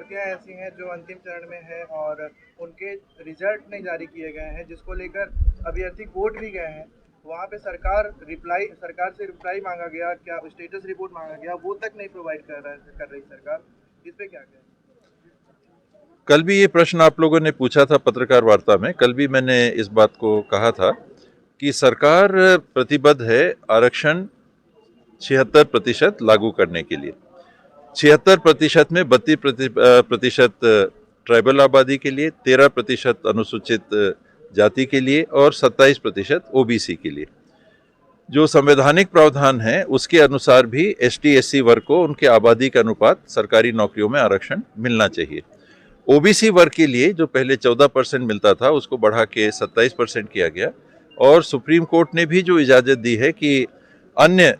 भर्तियां ऐसी हैं जो अंतिम चरण में है और उनके रिजल्ट नहीं जारी किए गए हैं, जिसको लेकर अभ्यर्थी कोर्ट भी गए हैं। वहाँ पे सरकार से रिप्लाई मांगा गया, क्या स्टेटस रिपोर्ट मांगा गया, वो तक नहीं प्रोवाइड कर रही सरकार। इस पे क्या कहें? कल भी ये प्रश्न आप लोगों ने पूछा था पत्रकार वार्ता में। कल भी मैंने इस बात को कहा था कि सरकार प्रतिबद्ध है आरक्षण 76% लागू करने के लिए। 76% में 32% ट्राइबल आबादी के लिए, 13% अनुसूचित जाति के लिए और 27% ओबीसी के लिए। जो संवैधानिक प्रावधान है उसके अनुसार भी एसटी एससी वर्ग को उनके आबादी के अनुपात सरकारी नौकरियों में आरक्षण मिलना चाहिए। ओबीसी वर्ग के लिए जो पहले 14% मिलता था उसको बढ़ा के 27% किया गया और सुप्रीम कोर्ट ने भी जो इजाज़त दी है कि अन्य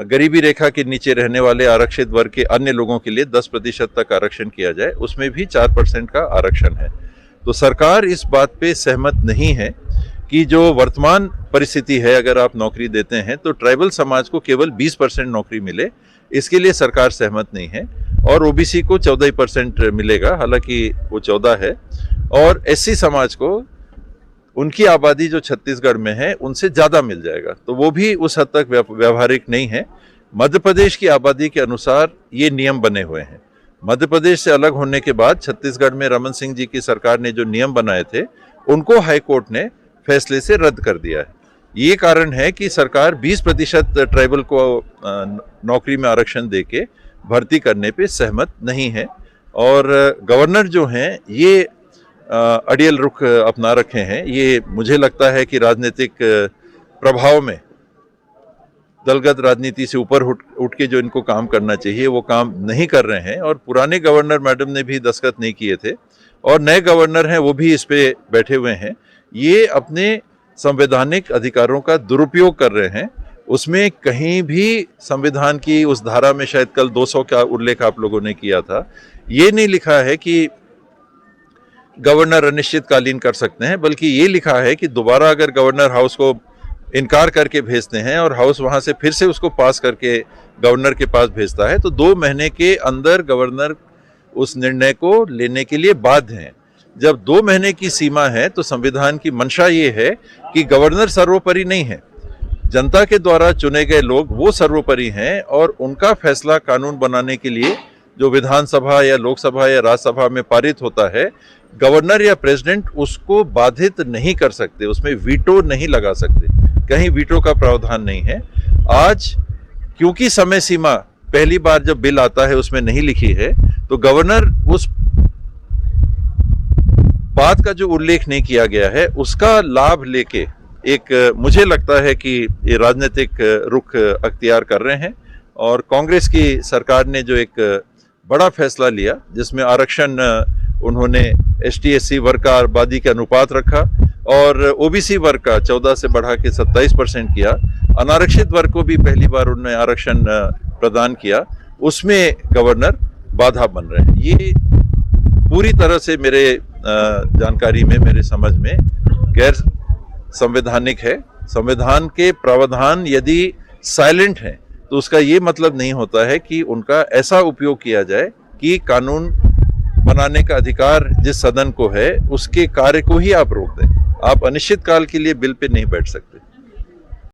गरीबी रेखा के नीचे रहने वाले आरक्षित वर्ग के अन्य लोगों के लिए 10% तक आरक्षण किया जाए, उसमें भी 4% का आरक्षण है। तो सरकार इस बात पे सहमत नहीं है कि जो वर्तमान परिस्थिति है, अगर आप नौकरी देते हैं तो ट्राइबल समाज को केवल 20% नौकरी मिले, इसके लिए सरकार सहमत नहीं है। और ओबीसी को 14% मिलेगा, हालांकि वो 14 है, और एससी समाज को उनकी आबादी जो छत्तीसगढ़ में है उनसे ज़्यादा मिल जाएगा, तो वो भी उस हद तक व्यवहारिक नहीं है। मध्य प्रदेश की आबादी के अनुसार ये नियम बने हुए हैं। मध्य प्रदेश से अलग होने के बाद छत्तीसगढ़ में रमन सिंह जी की सरकार ने जो नियम बनाए थे उनको हाई कोर्ट ने फैसले से रद्द कर दिया है। ये कारण है कि सरकार 20% ट्राइबल को नौकरी में आरक्षण देके भर्ती करने पे सहमत नहीं है। और गवर्नर जो हैं ये अड़ियल रुख अपना रखे हैं। ये मुझे लगता है कि राजनीतिक प्रभाव में दलगत राजनीति से ऊपर उठ के जो इनको काम करना चाहिए वो काम नहीं कर रहे हैं। और पुराने गवर्नर मैडम ने भी दस्तखत नहीं किए थे और नए गवर्नर हैं वो भी इस पे बैठे हुए हैं। ये अपने संवैधानिक अधिकारों का दुरुपयोग कर रहे हैं। उसमें कहीं भी संविधान की उस धारा में, शायद कल 200 का उल्लेख आप लोगों ने किया था, ये नहीं लिखा है कि गवर्नर अनिश्चितकालीन कर सकते हैं, बल्कि ये लिखा है कि दोबारा अगर गवर्नर हाउस को इनकार करके भेजते हैं और हाउस वहां से फिर से उसको पास करके गवर्नर के पास भेजता है तो 2 महीने के अंदर गवर्नर उस निर्णय को लेने के लिए बाध्य हैं। जब 2 महीने की सीमा है तो संविधान की मंशा ये है कि गवर्नर सर्वोपरि नहीं है, जनता के द्वारा चुने गए लोग वो सर्वोपरि हैं और उनका फैसला कानून बनाने के लिए जो विधानसभा या लोकसभा या राज्यसभा में पारित होता है, गवर्नर या प्रेसिडेंट उसको बाधित नहीं कर सकते, उसमें वीटो नहीं लगा सकते। कहीं वीटो का प्रावधान नहीं है। आज क्योंकि समय सीमा पहली बार जब बिल आता है उसमें नहीं लिखी है, तो गवर्नर उस बात का जो उल्लेख नहीं किया गया है उसका लाभ लेके एक मुझे लगता है कि ये राजनीतिक रुख अख्तियार कर रहे हैं। और कांग्रेस की सरकार ने जो एक बड़ा फैसला लिया जिसमें आरक्षण उन्होंने एसटी एससी वर्ग का आबादी के अनुपात रखा और ओबीसी वर्ग का 14 से बढ़ा के 27% किया, अनारक्षित वर्ग को भी पहली बार उन्होंने आरक्षण प्रदान किया, उसमें गवर्नर बाधा बन रहे हैं। ये पूरी तरह से मेरे जानकारी में, मेरे समझ में गैर संवैधानिक है। संविधान के प्रावधान यदि साइलेंट हैं तो उसका ये मतलब नहीं होता है कि उनका ऐसा उपयोग किया जाए कि कानून बनाने का अधिकार जिस सदन को है उसके कार्य को ही आप रोक दें। आप अनिश्चित काल के लिए बिल पे नहीं बैठ सकते।